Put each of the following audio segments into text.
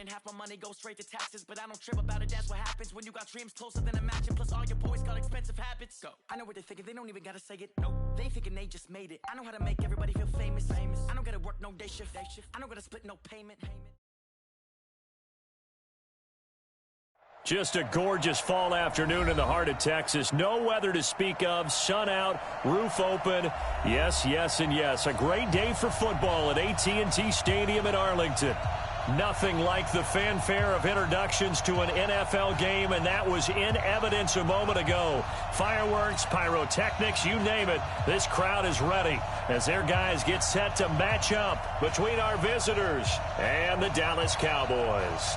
and half my money goes straight to taxes. But I don't trip about it, that's what happens when you got dreams closer than a match. And plus all your boys got expensive habits. Go. I know what they're thinking, they don't even gotta say it. No, they thinking they just made it. I know how to make everybody feel famous. I don't gotta work no day shift. I don't gotta split no payment. Just a gorgeous fall afternoon in the heart of Texas. No weather to speak of. Sun out, roof open. Yes, yes, and yes. A great day for football at AT&T Stadium in Arlington. Nothing like the fanfare of introductions to an NFL game, and that was in evidence a moment ago. Fireworks, pyrotechnics, you name it. This crowd is ready as their guys get set to match up between our visitors and the Dallas Cowboys.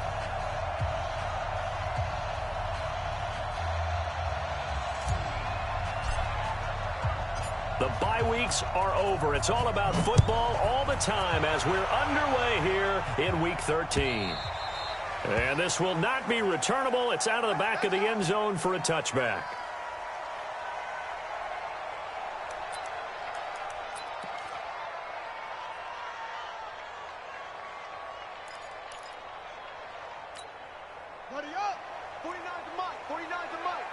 The bye weeks are over. It's all about football all the time as we're underway here in Week 13. And this will not be returnable. It's out of the back of the end zone for a touchback. Buddy up. 49 to Mike. 49 to Mike.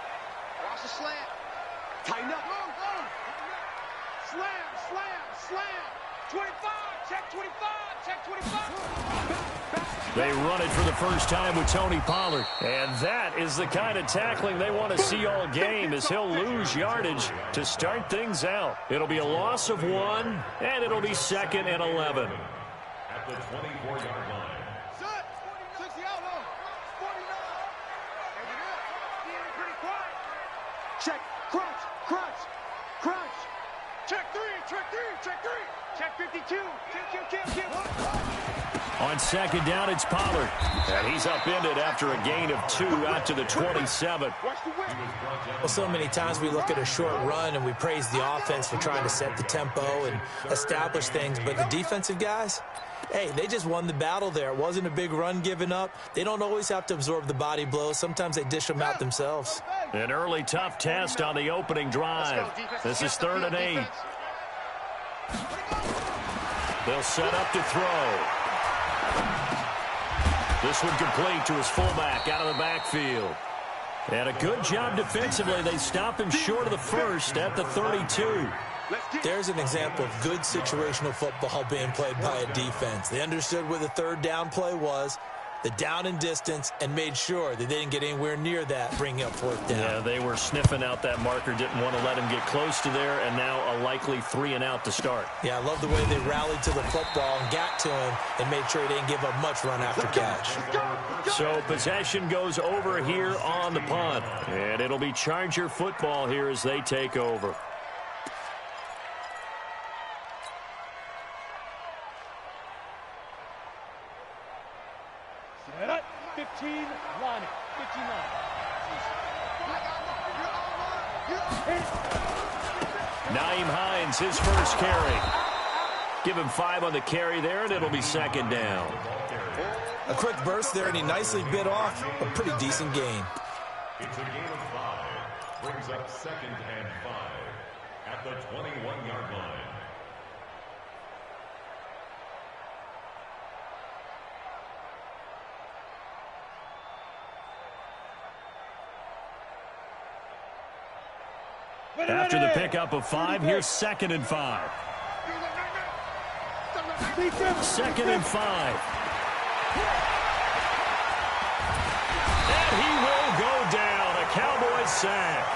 Watch the slant. Tighten up. Go, go. Slam, slam, slam. 25, check 25, check 25. They run it for the first time with Tony Pollard. And that is the kind of tackling they want to see all game as he'll lose yardage to start things out. It'll be a loss of 1, and it'll be 2nd and 11. At the 24-yard line. Set. 60 out low. 49. There we go. Being pretty quiet. Check. Crunch, crunch, crunch. Check 3, check 3, check 3. Check 52. Kill. On second down, it's Pollard. And he's upended after a gain of 2 out to the 27. Well, so many times we look at a short run and we praise the offense for trying to set the tempo and establish things. But the defensive guys, hey, they just won the battle there. It wasn't a big run given up. They don't always have to absorb the body blows. Sometimes they dish them out themselves. An early tough test on the opening drive. This is 3rd and 8. They'll set up to throw. This one complete to his fullback out of the backfield. And a good job defensively. They stop him short of the first at the 32. There's an example of good situational football being played by a defense. They understood where the 3rd down play was, the down and distance, and made sure they didn't get anywhere near that, bringing up 4th down. Yeah, they were sniffing out that marker, didn't want to let him get close to there, and now a likely 3 and out to start. Yeah, I love the way they rallied to the football and got to him and made sure he didn't give up much run after catch. So possession goes over here on the punt, and it'll be Charger football here as they take over. Set up. 15, line it. 15 line. Naeem Hines, his first carry. Give him 5 on the carry there, and it'll be 2nd down. A quick burst there, and he nicely bit off a pretty decent gain. It's a gain of 5. Brings up 2nd and 5 at the 21-yard line. After the pickup of 5, here's 2nd and 5. 2nd and 5. And he will go down. A Cowboys sack.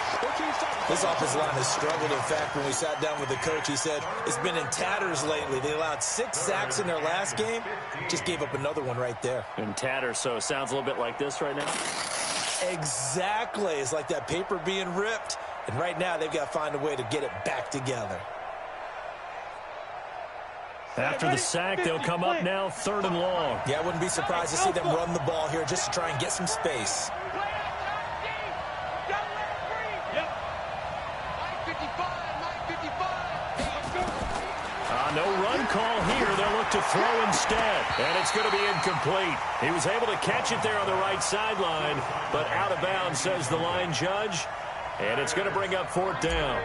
This offensive line has struggled. In fact, when we sat down with the coach, he said it's been in tatters lately. They allowed 6 sacks in their last game. Just gave up another one right there. In tatters, so it sounds a little bit like this right now. Exactly. It's like that paper being ripped. And right now, they've got to find a way to get it back together. After the sack, they'll come up now 3rd and long. Yeah, I wouldn't be surprised to see them run the ball here just to try and get some space. No run call here. They'll look to throw instead. And it's going to be incomplete. He was able to catch it there on the right sideline, but out of bounds, says the line judge. And it's going to bring up 4th down.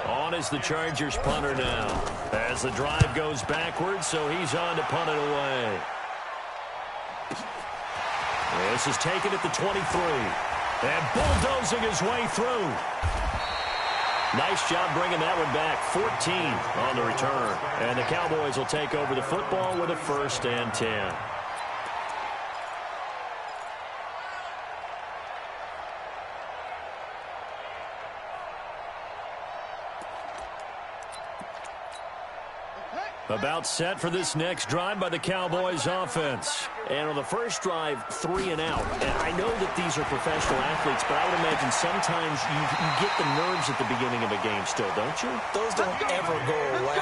On is the Chargers punter now. As the drive goes backwards, so he's on to punt it away. This is taken at the 23. And bulldozing his way through. Nice job bringing that one back. 14 on the return. And the Cowboys will take over the football with a 1st and 10. About set for this next drive by the Cowboys offense. And on the first drive, 3 and out. And I know that these are professional athletes, but I would imagine sometimes you get the nerves at the beginning of a game still, don't you? Those don't ever go away.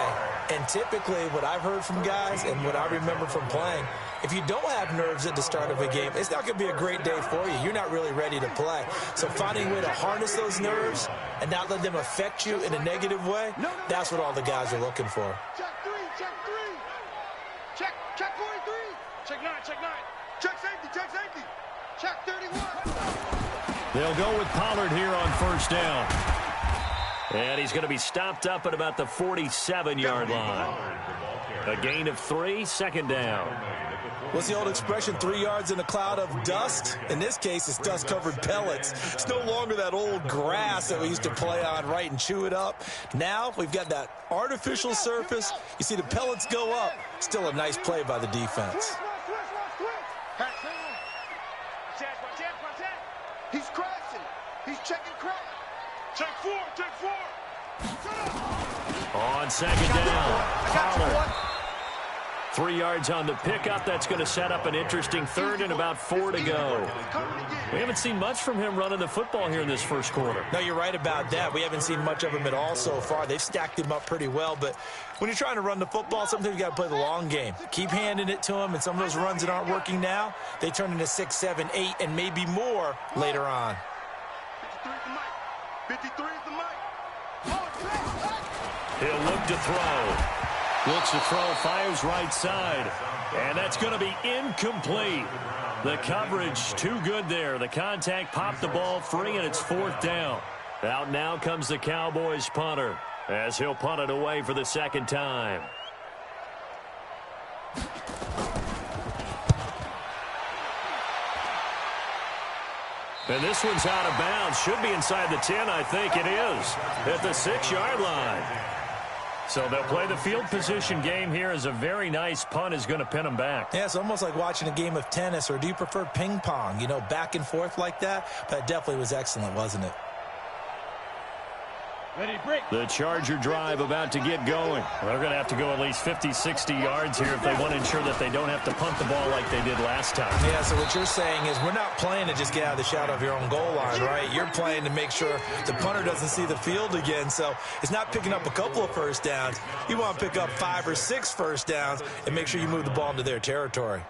And typically what I've heard from guys and what I remember from playing, if you don't have nerves at the start of a game, it's not going to be a great day for you. You're not really ready to play. So finding a way to harness those nerves and not let them affect you in a negative way, that's what all the guys are looking for. Check 3, check 3. Check 43. Check 9, check 9. Check safety, check safety. Check 31. They'll go with Pollard here on 1st down. And he's going to be stopped up at about the 47-yard line. A gain of 3, 2nd down. What's the old expression, 3 yards in a cloud of dust? In this case, it's dust-covered pellets. It's no longer that old grass that we used to play on, right, and chew it up. Now we've got that artificial surface. You see the pellets go up. Still a nice play by the defense. He's crashing. He's checking crash. Check 4, check 4. On 2nd down, Pollard. 3 yards on the pickup. That's going to set up an interesting 3rd and about 4 to go. We haven't seen much from him running the football here in this first quarter. No, you're right about that. We haven't seen much of him at all so far. They've stacked him up pretty well, but when you're trying to run the football, sometimes you got to play the long game. Keep handing it to him, and some of those runs that aren't working now, they turn into 6, 7, 8, and maybe more later on. 53 is the mic. He'll look to throw. Looks to throw, fires right side. And that's going to be incomplete. The coverage too good there. The contact popped the ball free, and it's 4th down. Out now comes the Cowboys punter as he'll punt it away for the 2nd time. And this one's out of bounds. Should be inside the 10, I think it is. At the 6-yard line. So they'll play the field position game here as a very nice punt is going to pin them back. Yeah, it's almost like watching a game of tennis, or do you prefer ping pong? You know, back and forth like that? But it definitely was excellent, wasn't it? The Charger drive about to get going. They're going to have to go at least 50, 60 yards here if they want to ensure that they don't have to punt the ball like they did last time. Yeah, so what you're saying is we're not playing to just get out of the shadow of your own goal line, right? You're playing to make sure the punter doesn't see the field again. So it's not picking up a couple of 1st downs. You want to pick up 5 or 6 1st downs and make sure you move the ball into their territory.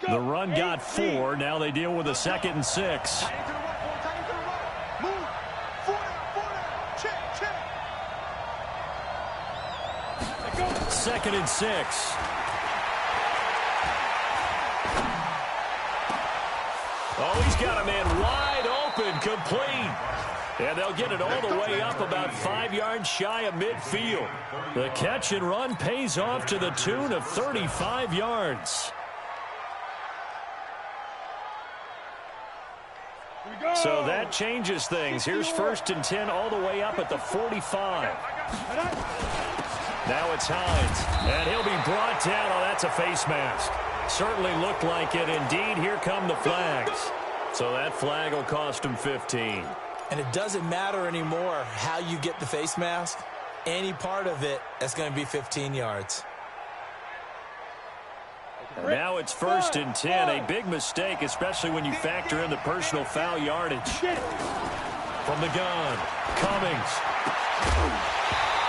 The run got 4. Now they deal with a 2nd and 6. Move. 4 down. Check. 2nd and 6. Oh, he's got a man wide open, complete. And they'll get it all the way up about 5 yards shy of midfield. The catch and run pays off to the tune of 35 yards. So that changes things. Here's 1st and 10 all the way up at the 45. Now it's Hines, and he'll be brought down. Oh, that's a face mask. Certainly looked like it. Indeed, here come the flags. So that flag will cost him 15. And it doesn't matter anymore how you get the face mask. Any part of it, that's going to be 15 yards. And now it's 1st and 10. A big mistake, especially when you factor in the personal foul yardage. From the gun, Cummings.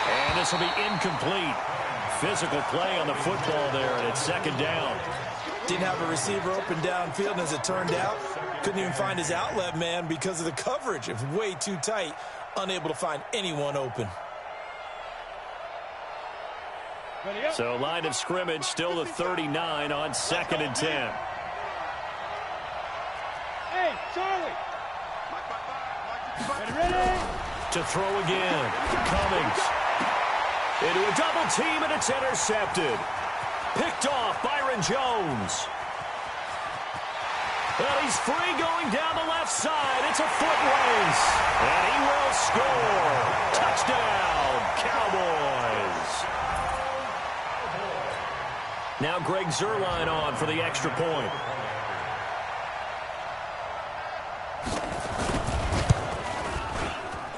And this will be incomplete. Physical play on the football there, and it's 2nd down. Didn't have a receiver open downfield, and as it turned out, couldn't even find his outlet man because of the coverage. It was way too tight, unable to find anyone open. So line of scrimmage still the 39 on 2nd and 10. Hey, Charlie, To throw again. Cummings. Into a double team, and it's intercepted. Picked off Byron Jones. Well, he's free going down the left side. It's a foot race. And he will score. Touchdown, Cowboys. Now Greg Zuerlein on for the extra point.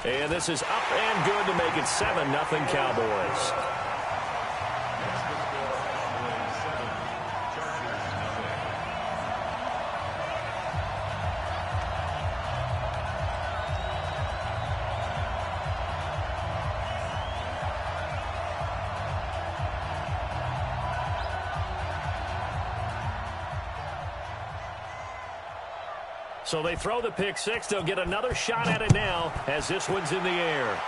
And this is up and good to make it 7-0 Cowboys. So they throw the pick six. They'll get another shot at it now as this one's in the air.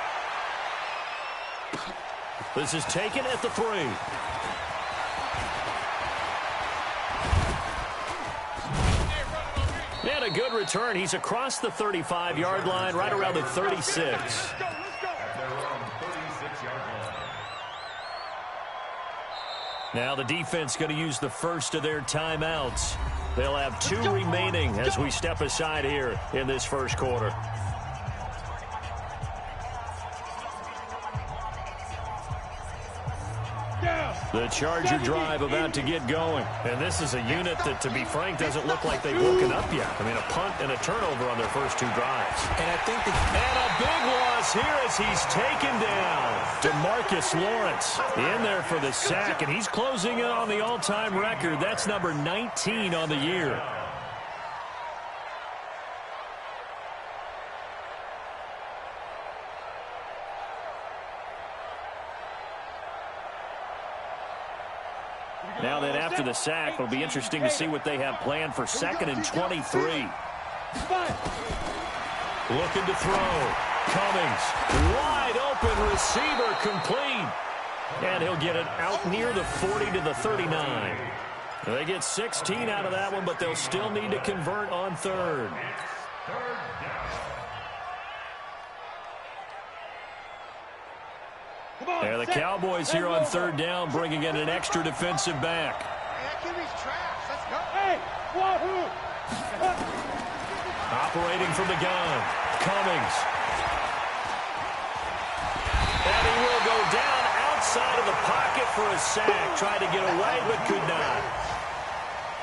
This is taken at the 3. And a good return. He's across the 35-yard line, right around the 36. Now the defense going to use the first of their timeouts. They'll have 2 remaining as we step aside here in this first quarter. The Charger drive about to get going. And this is a unit that, to be frank, doesn't look like they've woken up yet. I mean, a punt and a turnover on their first 2 drives. And I think and a big loss here as he's taken down. DeMarcus Lawrence in there for the sack, and he's closing in on the all-time record. That's number 19 on the year. Now then, after the sack, it'll be interesting to see what they have planned for 2nd and 23. Looking to throw. Cummings, wide open receiver, complete. And he'll get it out near the 40 to the 39. They get 16 out of that one, but they'll still need to convert on 3rd. Yeah, the Cowboys here on 3rd down, bringing in an extra defensive back. Operating from the gun, Cummings. And he will go down outside of the pocket for a sack. Tried to get away, but could not.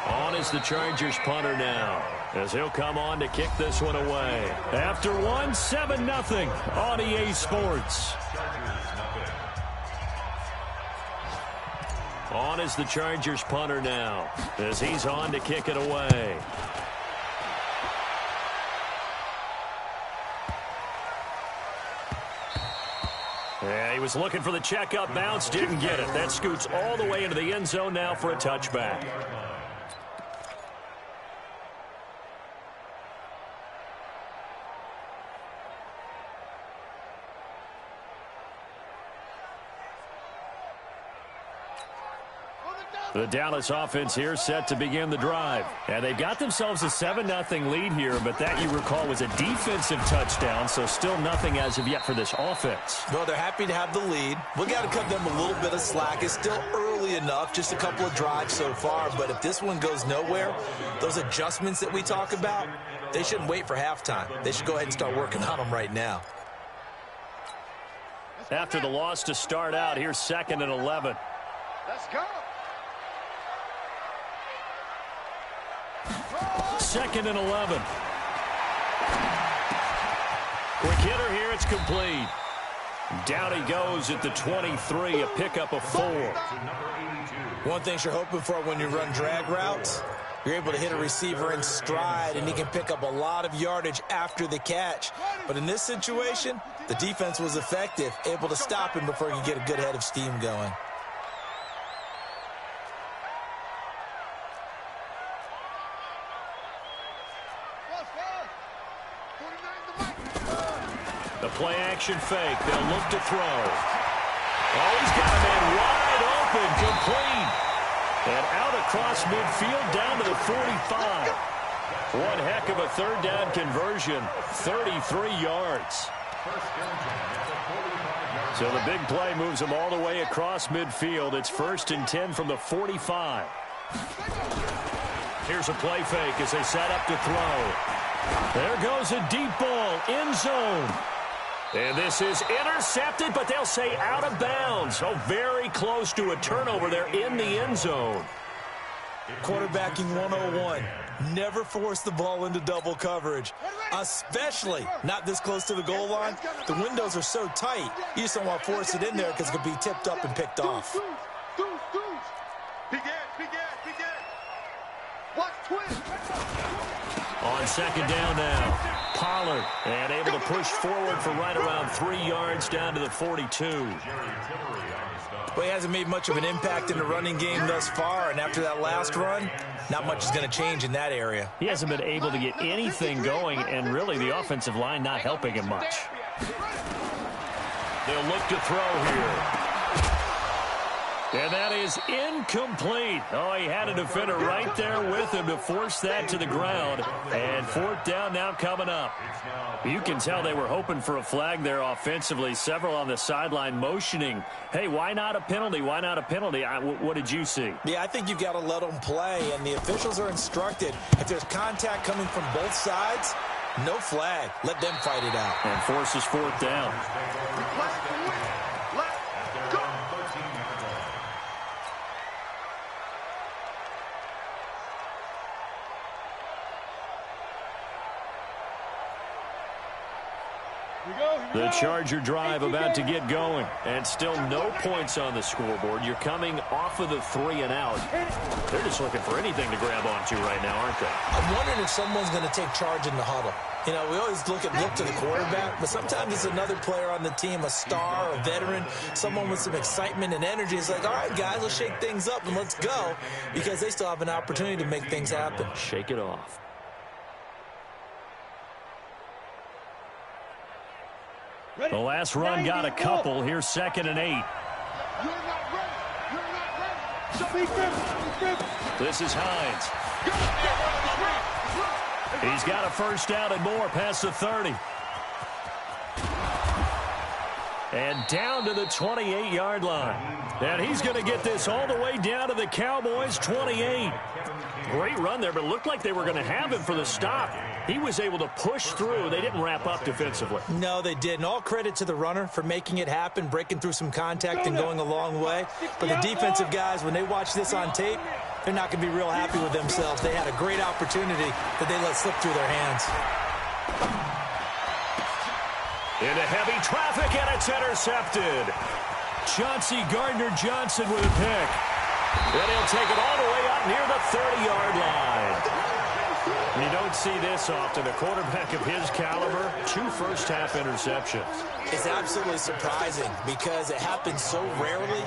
On is the Chargers punter now, as he'll come on to kick this one away. After 1, 7-0 on EA Sports. On is the Chargers punter now, as he's on to kick it away. Yeah, he was looking for the check-up bounce, didn't get it. That scoots all the way into the end zone now for a touchback. The Dallas offense here set to begin the drive. And they've got themselves a 7-0 lead here, but that, you recall, was a defensive touchdown, so still nothing as of yet for this offense. Well, they're happy to have the lead. We got to cut them a little bit of slack. It's still early enough, just a couple of drives so far, but if this one goes nowhere, those adjustments that we talk about, they shouldn't wait for halftime. They should go ahead and start working on them right now. After the loss to start out, here's 2nd and 11. Let's go. 2nd and 11. Quick hitter here, it's complete. Down he goes at the 23, a pickup of 4. One thing you're hoping for when you run drag routes, you're able to hit a receiver in stride, and he can pick up a lot of yardage after the catch. But in this situation, the defense was effective, able to stop him before he could get a good head of steam going. The play-action fake. They'll look to throw. Oh, he's got a man wide open, complete. And out across midfield down to the 45. One heck of a third down conversion, 33 yards. So the big play moves them all the way across midfield. It's 1st and 10 from the 45. Here's a play fake as they set up to throw. There goes a deep ball, end zone. And this is intercepted, but they'll say out of bounds. Oh, very close to a turnover there in the end zone. Quarterbacking 101. Never force the ball into double coverage, especially not this close to the goal line. The windows are so tight, you just don't want to force it in there because it could be tipped up and picked off. On second down now, Pollard, and able to push forward for right around 3 yards down to the 42. Well, he hasn't made much of an impact in the running game thus far, and after that last run, not much is going to change in that area. He hasn't been able to get anything going, and really the offensive line not helping him much. They'll look to throw here. And that is incomplete. Oh, he had a defender right there with him to force that to the ground. And 4th down now coming up. You can tell they were hoping for a flag there offensively. Several on the sideline motioning. Hey, why not a penalty? Why not a penalty? What did you see? Yeah, I think you've got to let them play. And the officials are instructed, if there's contact coming from both sides, no flag. Let them fight it out. And forces 4th down. The Charger drive about to get going, and still no points on the scoreboard. You're coming off of the 3 and out. They're just looking for anything to grab onto right now, aren't they? I'm wondering if someone's going to take charge in the huddle. You know, we always look to the quarterback, but sometimes it's another player on the team, a star, a veteran, someone with some excitement and energy. It's like, all right, guys, let's shake things up and let's go, because they still have an opportunity to make things happen. Shake it off. The last run got a couple. Here's 2nd and 8. You're not ready. You're not ready. This is Hines. He's got a 1st down and more past the 30. And down to the 28-yard line. And he's going to get this all the way down to the Cowboys' 28. Great run there, but it looked like they were going to have him for the stop. He was able to push through. They didn't wrap up defensively. No, they didn't. All credit to the runner for making it happen, breaking through some contact and going a long way. But the defensive guys, when they watch this on tape, they're not going to be real happy with themselves. They had a great opportunity that they let slip through their hands. Into heavy traffic, and it's intercepted. Chauncey Gardner-Johnson with a pick. Then he'll take it all the way up near the 30-yard line. You don't see this often. A quarterback of his caliber, 2 first-half interceptions. It's absolutely surprising because it happens so rarely.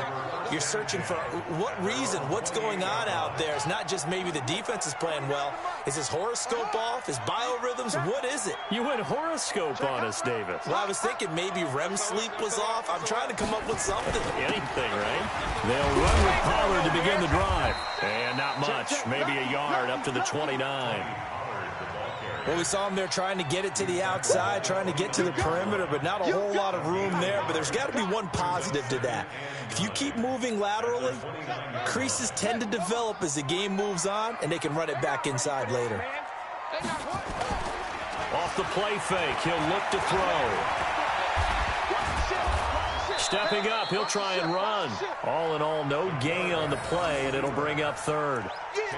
You're searching for what reason, what's going on out there. It's not just maybe the defense is playing well. Is his horoscope off? His biorhythms? What is it? You went horoscope on us, Davis. Well, I was thinking maybe REM sleep was off. I'm trying to come up with something. Anything, right? They'll run with Pollard to begin the drive. And not much. Maybe a yard up to the 29. Well, we saw him there trying to get it to the outside, trying to get to the perimeter, but not a whole lot of room there. But there's got to be one positive to that. If you keep moving laterally, creases tend to develop as the game moves on, and they can run it back inside later. Off the play fake, he'll look to throw. Stepping up, he'll try and run. All in all, no gain on the play, and it'll bring up 3rd.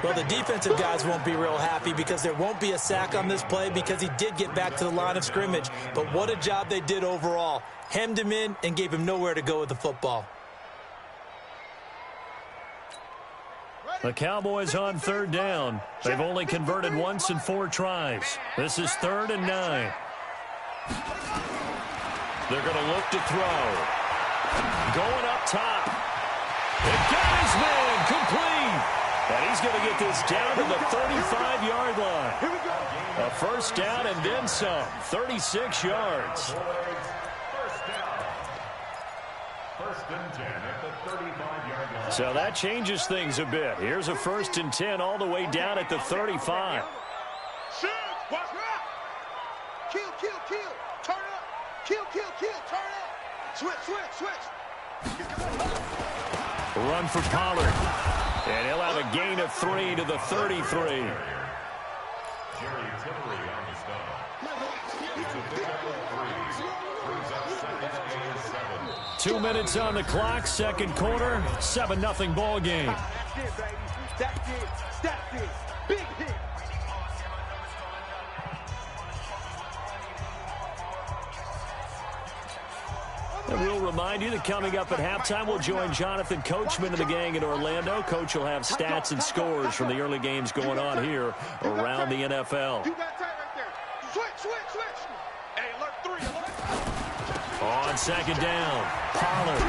Well, the defensive guys won't be real happy because there won't be a sack on this play because he did get back to the line of scrimmage. But what a job they did overall. Hemmed him in and gave him nowhere to go with the football. The Cowboys on 3rd down. They've only converted once in 4 tries. This is 3rd and 9. They're going to look to throw. Going up top. And got his man complete. And he's going to get this down to the 35-yard line. A 1st down and then some. 36 yards. So that changes things a bit. Here's a 1st and 10 all the way down at the 35. Watch out. Kill, kill, kill. Turn up. Kill, kill, kill. Turn up. Switch, switch, switch. Run for Pollard. And he'll have a gain of 3 to the 33. Jerry Tillery on the stop. It's a big up 3. Brings up second and 7. 2 minutes on the clock, second quarter, 7-0 ball game. That's it, baby. That's it. That's it. Big hit. And we'll remind you that coming up at halftime, we'll join Jonathan Coachman of the gang in Orlando. Coach will have stats and scores from the early games going on here around the NFL. You got tight right there. Switch, switch, switch. Hey, alert 3, alert. On second down, Pollard.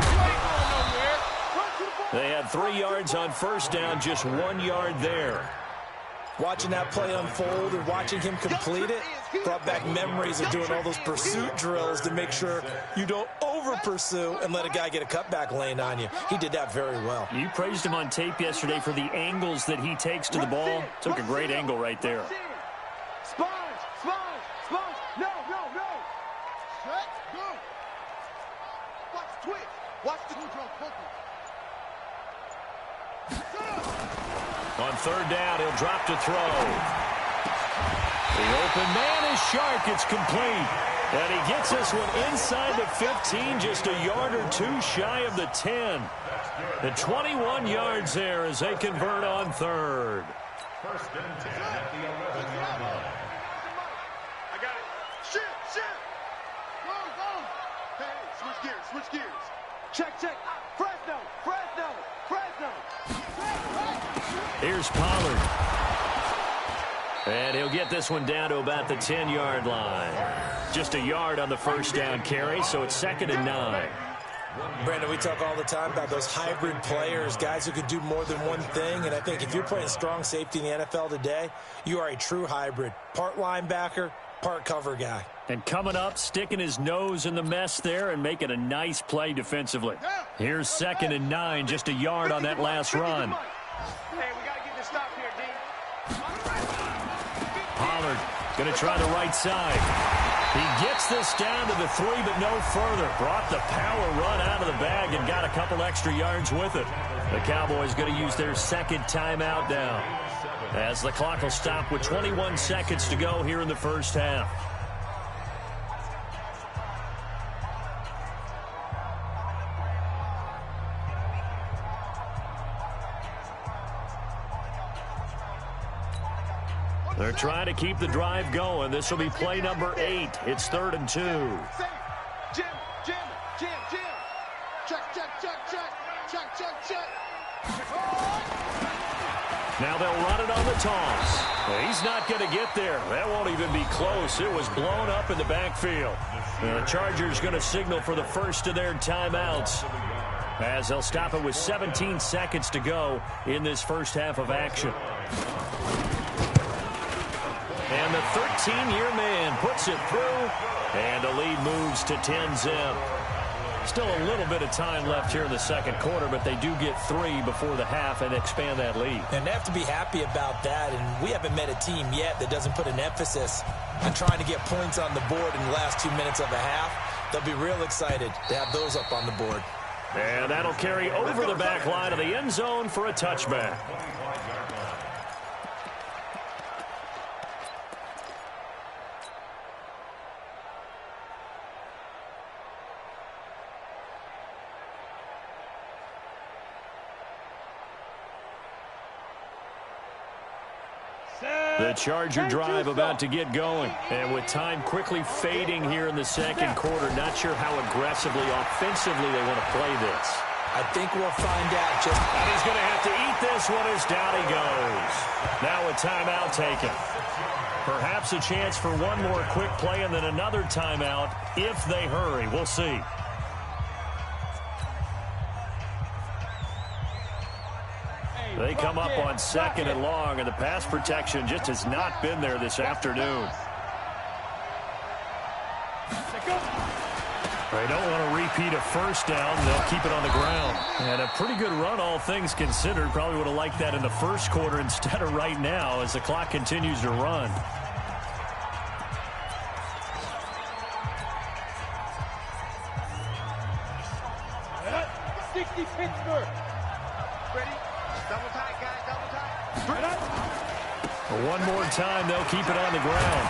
They had 3 yards on first down, just 1 yard there. Watching that play unfold and watching him complete it brought back memories of doing all those pursuit drills to make sure you don't over-pursue and let a guy get a cutback lane on you. He did that very well. You praised him on tape yesterday for the angles that he takes to the ball. Took a great angle right there. Sponge, sponge, sponge. No, no, no. Shut, go. Watch the twitch. Watch the On third down, he'll drop to throw. The open man is sharp. It's complete. And he gets this one inside the 15, just a yard or 2 shy of the 10. The 21 yards there as they convert on third. First and 10 at the 11-yard line. I got it. Shit, shit. Go, go. Hey, switch gears, switch gears. Check, check. Fresno, Fresno, Fresno. Here's Pollard. And he'll get this one down to about the 10-yard line. Just a yard on the first down carry, so it's 2nd and 9. Brandon, we talk all the time about those hybrid players, guys who can do more than one thing, and I think if you're playing strong safety in the NFL today, you are a true hybrid. Part linebacker, part cover guy. And coming up, sticking his nose in the mess there and making a nice play defensively. Here's 2nd and 9, just a yard on that last run. Hey, we got to get this stop here, D. Pollard going to try the right side. He gets this down to the 3, but no further. Brought the power run out of the bag and got a couple extra yards with it. The Cowboys going to use their second timeout now, as the clock will stop with 21 seconds to go here in the first half. They're trying to keep the drive going. This will be play number 8. It's 3rd and 2. Jim, Jim, Jim, Jim. Check, check, check, check. Check, check, check. Now they'll run it on the toss. He's not going to get there. That won't even be close. It was blown up in the backfield. The Chargers going to signal for the first of their timeouts, as they'll stop it with 17 seconds to go in this first half of action. And the 13-year man puts it through, and the lead moves to 10-zip. Still a little bit of time left here in the second quarter, but they do get 3 before the half and expand that lead. And they have to be happy about that, and we haven't met a team yet that doesn't put an emphasis on trying to get points on the board in the last 2 minutes of a half. They'll be real excited to have those up on the board. And that'll carry over the back line of the end zone for a touchback. The Charger drive about to get going. And with time quickly fading here in the second quarter, not sure how aggressively, offensively they want to play this. I think we'll find out just... And he's going to have to eat this one as down he goes. Now a timeout taken. Perhaps a chance for one more quick play and then another timeout if they hurry. We'll see. They come up on 2nd and long, and the pass protection just has not been there this afternoon. They don't want to repeat a first down. They'll keep it on the ground. And a pretty good run, all things considered. Probably would have liked that in the first quarter instead of right now as the clock continues to run. Rusty Pittsburgh. Ready? Double tight, guys. Double tight. One more time, they'll keep it on the ground.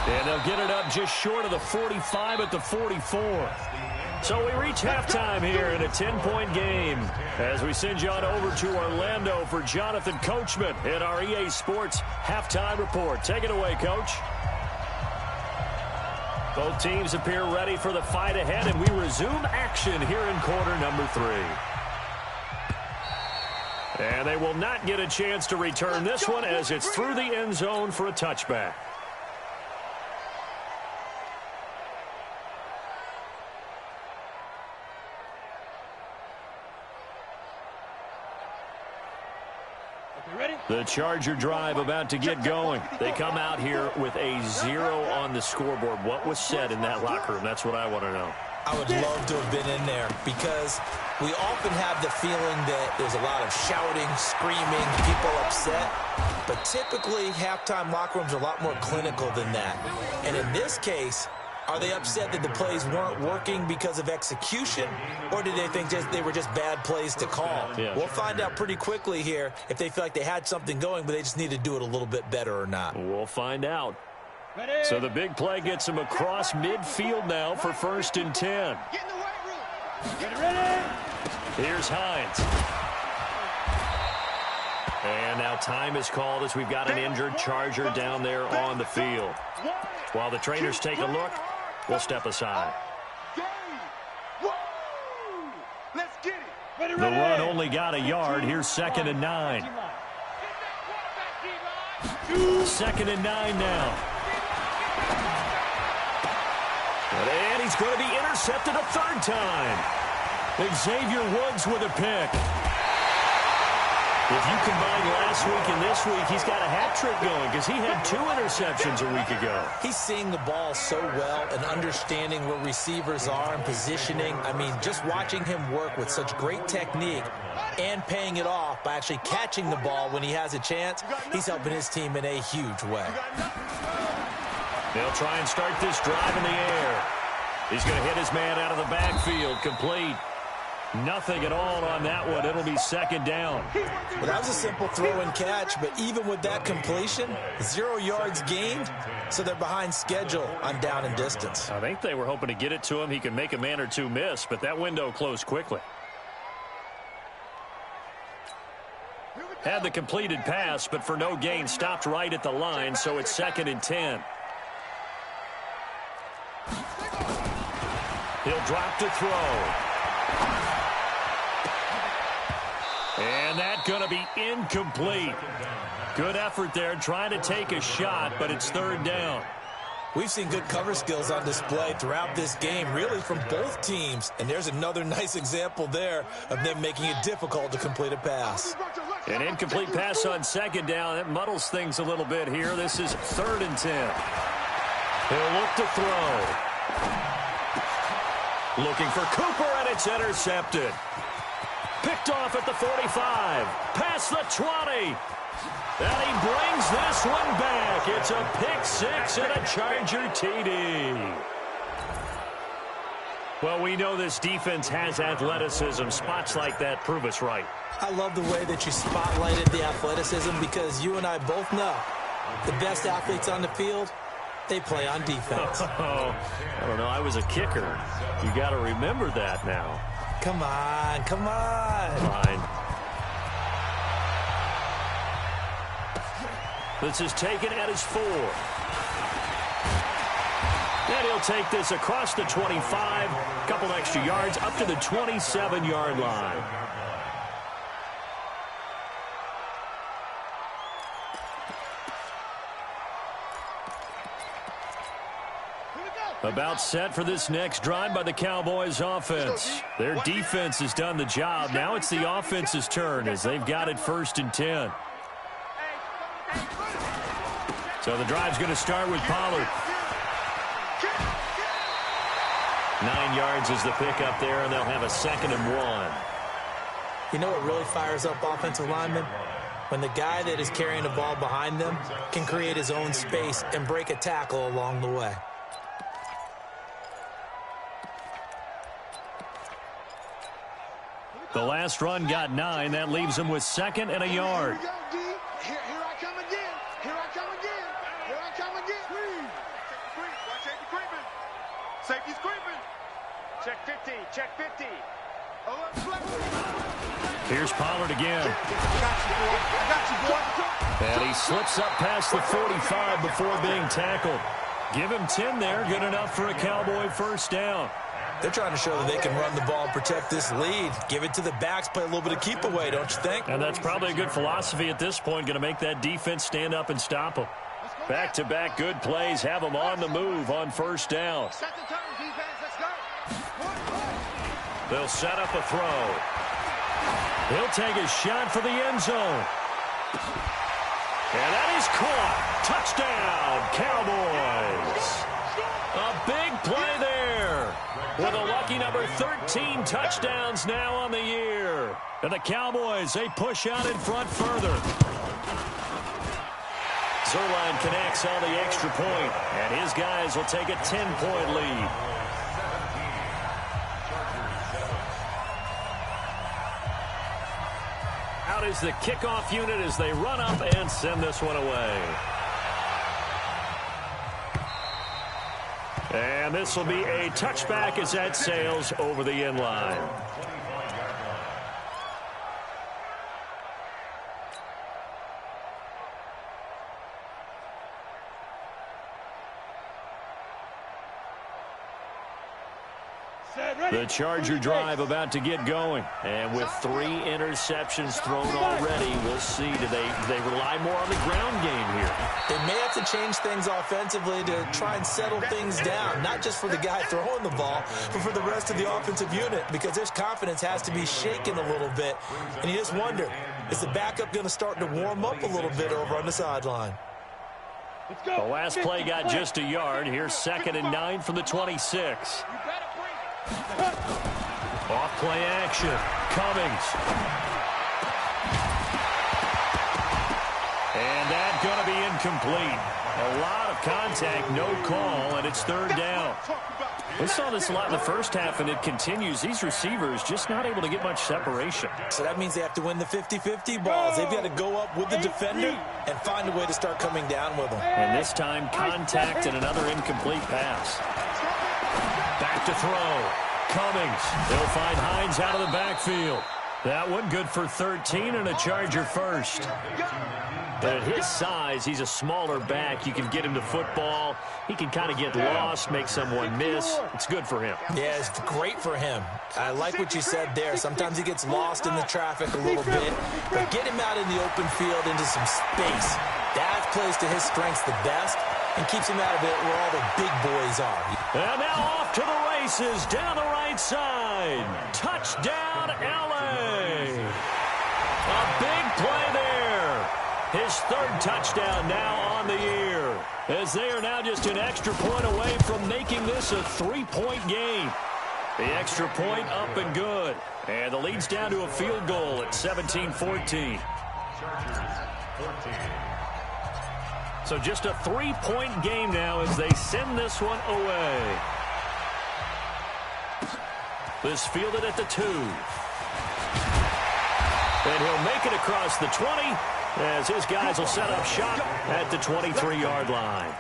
And they'll get it up just short of the 45 at the 44. So we reach halftime here in a 10-point game as we send you on over to Orlando for Jonathan Coachman in our EA Sports Halftime Report. Take it away, Coach. Both teams appear ready for the fight ahead, and we resume action here in quarter number 3. And they will not get a chance to return this one as it's through the end zone for a touchback. The Charger drive about to get going. They come out here with a 0 on the scoreboard. What was said in that locker room? That's what I want to know. I would love to have been in there because we often have the feeling that there's a lot of shouting, screaming, people upset. But typically, halftime locker rooms are a lot more clinical than that. And in this case, are they upset that the plays weren't working because of execution, or did they think they were just bad plays to call? Yeah. We'll find out pretty quickly here if they feel like they had something going, but they just need to do it a little bit better or not. We'll find out. So the big play gets them across midfield now for 1st and 10. Get in the weight room. Get ready. Here's Hines. And now time is called as we've got an injured Charger down there on the field. While the trainers take a look, we'll step aside. Let's get it. The run only got a yard. Here's 2nd and 9. 2nd and 9 now. And he's going to be intercepted a 3rd time. Xavier Woods with a pick. If you combine last week and this week, he's got a hat trick going because he had 2 interceptions a week ago. He's seeing the ball so well and understanding where receivers are and positioning. I mean, just watching him work with such great technique and paying it off by actually catching the ball when he has a chance, he's helping his team in a huge way. They'll try and start this drive in the air. He's going to hit his man out of the backfield, complete. Nothing at all on that one. It'll be 2nd down. Well, that was a simple throw and catch, but even with that completion, 0 yards gained, so they're behind schedule on down and distance. I think they were hoping to get it to him. He could make a man or 2 miss, but that window closed quickly. Had the completed pass, but for no gain, stopped right at the line, so it's 2nd and 10. He'll drop to throw. And that's going to be incomplete. Good effort there trying to take a shot, but it's 3rd down. We've seen good cover skills on display throughout this game, really from both teams. And there's another nice example there of them making it difficult to complete a pass. An incomplete pass on 2nd down. That muddles things a little bit here. This is 3rd and 10. He'll look to throw. Looking for Cooper, and it's intercepted. Picked off at the 45. Past the 20. And he brings this one back. It's a pick 6 and a Charger TD. Well, we know this defense has athleticism. Spots like that prove us right. I love the way that you spotlighted the athleticism because you and I both know the best athletes on the field, they play on defense. Oh, I don't know. I was a kicker. You got to remember that now. Come on, come on. Fine. This is taken at his 4. And he'll take this across the 25. Couple extra yards up to the 27-yard line. About set for this next drive by the Cowboys offense. Their defense has done the job. Now it's the offense's turn as they've got it 1st and 10. So the drive's going to start with Pollard. 9 yards is the pickup there, and they'll have a 2nd and 1. You know what really fires up offensive linemen? When the guy that is carrying the ball behind them can create his own space and break a tackle along the way. The last run got 9. That leaves him with 2nd and a yard. Here we go, D. Here I come again. Here I come again. Here I come again. Watch safety creeping. Safety's creeping. Check 50. Check 50. Here's Pollard again. I got you, boy. And he slips up past the 45 before being tackled. Give him 10 there. Good enough for a Cowboy first down. They're trying to show that they can run the ball and protect this lead. Give it to the backs, play a little bit of keep away, don't you think? And that's probably a good philosophy at this point, going to make that defense stand up and stop them. Back-to-back good plays have them on the move on first down. Set the tone, defense. Let's go. They'll set up a throw. He'll take a shot for the end zone. And that is caught. Touchdown, Cowboys. A big play there. With a lucky number 13 touchdowns now on the year. And the Cowboys, they push out in front further. Zerline connects on the extra point, and his guys will take a 10-point lead. Out is the kickoff unit as they run up and send this one away. And this will be a touchback as that sails over the end line. The Charger drive about to get going. And with 3 interceptions thrown already, we'll see. Do they rely more on the ground game here? They may have to change things offensively to try and settle things down, not just for the guy throwing the ball, but for the rest of the offensive unit, because their confidence has to be shaken a little bit. And you just wonder, is the backup going to start to warm up a little bit over on the sideline? The last play got just a yard. Here's 2nd and 9 from the 26. Off play action. Cummings. And that's going to be incomplete. A lot of contact, no call, and it's 3rd down. We saw this a lot in the first half, and it continues. These receivers just not able to get much separation. So that means they have to win the 50-50 balls. They've got to go up with the defender and find a way to start coming down with them. And this time, contact and another incomplete pass. Back to throw. Cummings. They'll find Hines out of the backfield. That one good for 13 and a Charger first. But at his size, he's a smaller back. You can get him to football. He can kind of get lost, make someone miss. It's good for him. Yeah, it's great for him. I like what you said there. Sometimes he gets lost in the traffic a little bit. But get him out in the open field into some space. That plays to his strengths the best and keeps him out of it where all the big boys are. And now off to the races down the right side. Touchdown, L.A. A big play there. His 3rd touchdown now on the year, as they are now just an extra point away from making this a 3-point game. The extra point up and good. And the lead's down to a field goal at 17-14. So just a 3-point game now as they send this one away. This fielded at the 2. And he'll make it across the 20 as his guys will set up shop at the 23-yard line.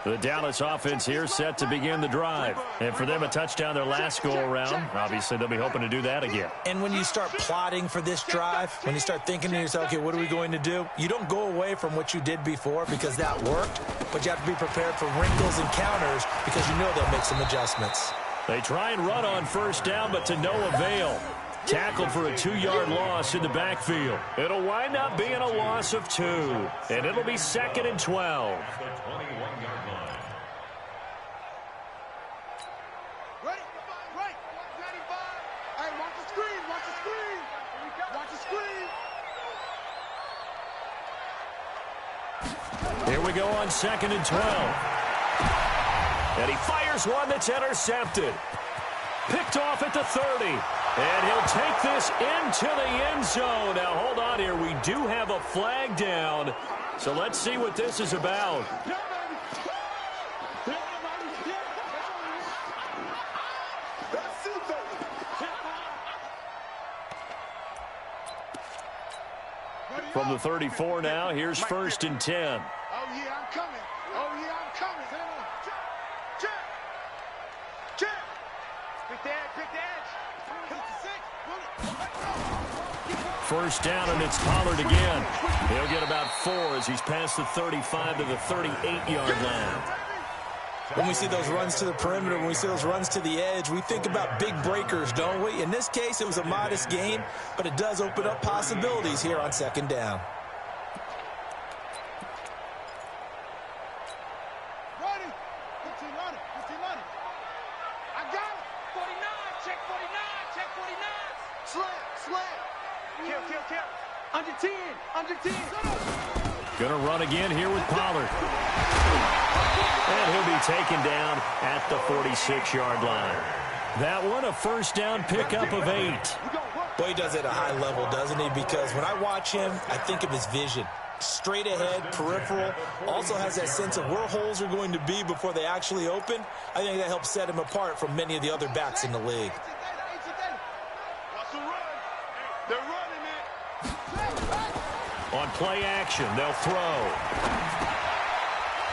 The Dallas offense here set to begin the drive. And for them, a touchdown their last go-around. Obviously, they'll be hoping to do that again. And when you start plotting for this drive, when you start thinking to yourself, okay, what are we going to do? You don't go away from what you did before because that worked, but you have to be prepared for wrinkles and counters because you know they'll make some adjustments. They try and run on first down, but to no avail. Tackled for a 2-yard loss in the backfield. It'll wind up being a loss of 2, and it'll be 2nd and 12. Here we go on 2nd and 12. And he fires one that's intercepted. Picked off at the 30. And he'll take this into the end zone. Now, hold on here. We do have a flag down. So let's see what this is about. From the 34 now, here's 1st and 10. Oh, yeah, I'm coming. Oh, yeah, I'm coming. Check. Check. Pick the edge. Pick the edge. 1st down, and it's Pollard again. He'll get about 4 as he's past the 35 to the 38-yard line. When we see those runs to the perimeter, when we see those runs to the edge, we think about big breakers, don't we? In this case, it was a modest gain, but it does open up possibilities here on 2nd down. Ready. 15 on it. 15 on it. I got it. 49. Check 49. Check 49. Slam. Kill. Under 10. Under 10. Going to run again here with Pollard. And he'll be taken down at the 46-yard line. That one, a 1st down pickup of 8. Boy, he does it at a high level, doesn't he? Because when I watch him, I think of his vision. Straight ahead, peripheral, also has that sense of where holes are going to be before they actually open. I think that helps set him apart from many of the other backs in the league. What's the run? They're running it. On play action, they'll throw.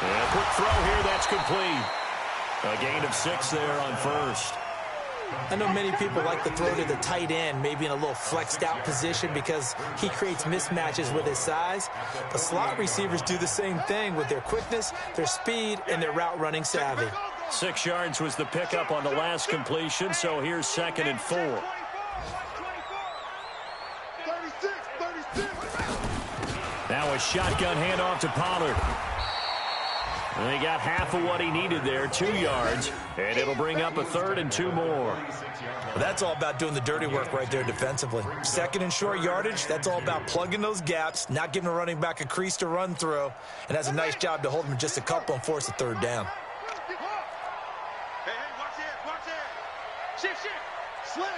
And a quick throw here, that's complete. A gain of 6 there on 1st. I know many people like to throw to the tight end, maybe in a little flexed out position because he creates mismatches with his size. The slot receivers do the same thing with their quickness, their speed, and their route running savvy. 6 yards was the pickup on the last completion, so here's 2nd and 4. 36. Now a shotgun handoff to Pollard. And he got half of what he needed there, 2 yards, and it'll bring up a 3rd and 2 more. Well, that's all about doing the dirty work right there defensively. 2nd and short yardage, that's all about plugging those gaps, not giving a running back a crease to run through, and has a nice job to hold him just a couple and force a 3rd down. Hey, watch it. Shift. Slam.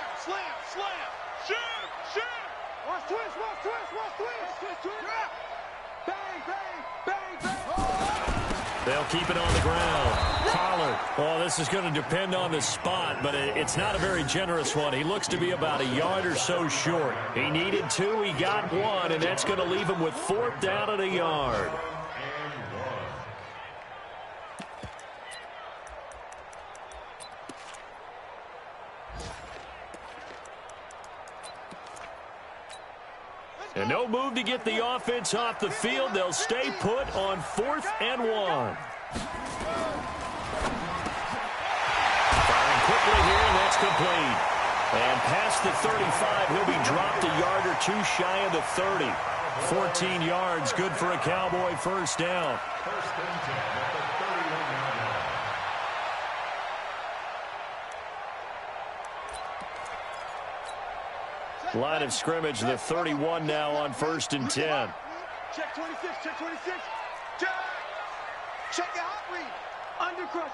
Shift. Watch twist. Bang. They'll keep it on the ground. Pollard. Well, this is going to depend on the spot, but it's not a very generous one. He looks to be about a yard or so short. He needed 2, he got 1, and that's going to leave him with 4th down at a yard. And no move to get the offense off the field. They'll stay put on 4th and 1. Firing quickly here, and that's complete. And past the 35, he'll be dropped a yard or 2 shy of the 30. 14 yards, good for a Cowboy 1st down. 1st and 10 at the 31-yard line. Line of scrimmage, the 31 now on 1st and 10. Check 26. Check your hot read. Under crunch.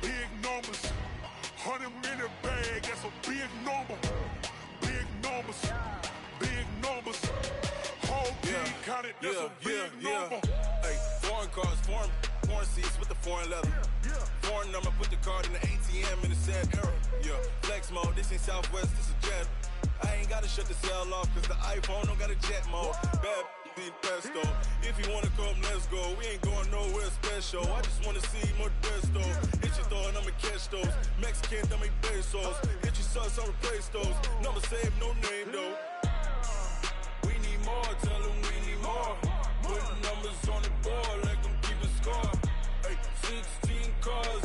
Big numbers, 100-minute bag, that's a big number. Big numbers, whole team counted, that's a big number. Hey, foreign cars, foreign seats with the foreign leather. Foreign number, put the card in the ATM in the sad era. Yeah, flex mode, this ain't Southwest, this is Jet. I ain't gotta shut the cell off, cause the iPhone don't got a jet mode. Bad be pesto. If you wanna come, let's go. We ain't going nowhere special. I just wanna see more desto. Hit your throw and I'ma catch those. Mexican, dummy pesos. Hit your sus, I'll replace those. Number save, no name though. We need more, tell them we need more. Put numbers on the board, like them keep a score. Hey, 16 cars.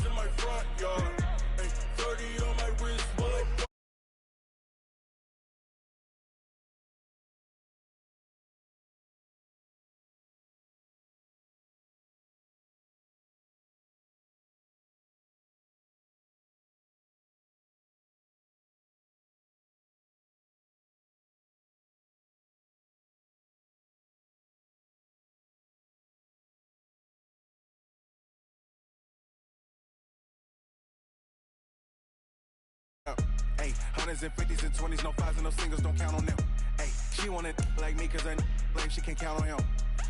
100s and 50s and 20s, no 5s and no singles, don't count on them. Hey, she want it like me cause I like she can count on him.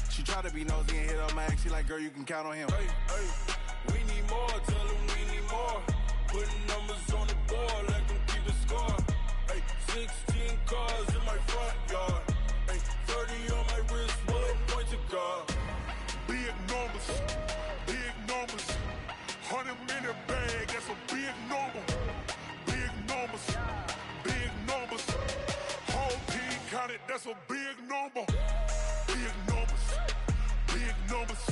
She try to be nosy and hit up my ex, she like, girl, you can count on him. Hey, hey, we need more, tell them we need more. Putting numbers on the board, let them keep the score. Hey, 16 cars in my front yard. Hey, 30 on my wrist, bullet point to God. Big numbers, big numbers. 100 minute bag, that's a big number. Big numbers, big numbers. Whole team counted, that's a big number. Big numbers, big numbers.